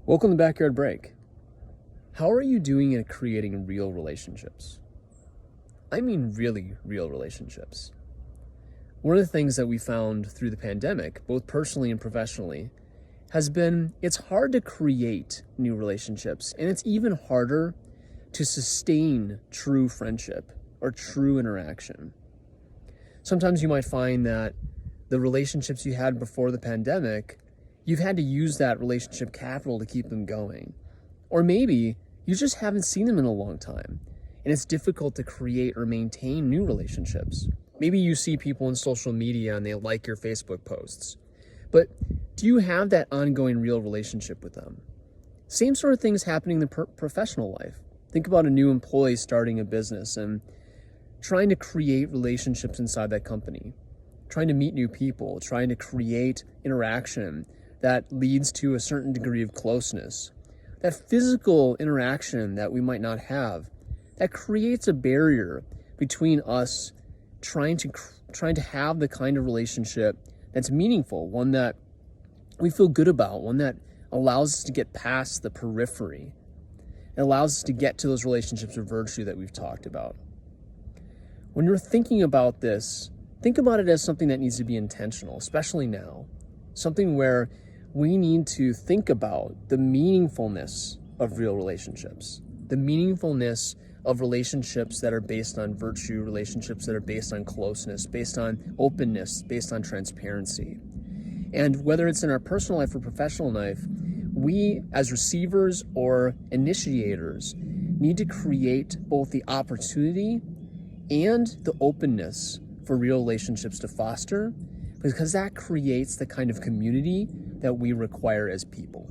Welcome to Backyard Break. How are you doing at creating real relationships? I mean really real relationships. One of the things that we found through the pandemic, both personally and professionally, has been it's hard to create new relationships, and it's even harder to sustain true friendship or true interaction. Sometimes you might find that the relationships you had before the pandemic, you've had to use that relationship capital to keep them going. Or maybe you just haven't seen them in a long time, and it's difficult to create or maintain new relationships. Maybe you see people on social media and they like your Facebook posts, but do you have that ongoing real relationship with them? Same sort of things happening in the professional life. Think about a new employee starting a business and trying to create relationships inside that company, trying to meet new people, trying to create interaction that leads to a certain degree of closeness. That physical interaction that we might not have, that creates a barrier between us trying to have the kind of relationship that's meaningful, one that we feel good about, one that allows us to get past the periphery. It allows us to get to those relationships of virtue that we've talked about. When you're thinking about this, think about it as something that needs to be intentional, especially now. Something where we need to think about the meaningfulness of real relationships, the meaningfulness of relationships that are based on virtue, relationships that are based on closeness, based on openness, based on transparency. And whether it's in our personal life or professional life, we as receivers or initiators need to create both the opportunity and the openness for real relationships to foster, because that creates the kind of community that we require as people.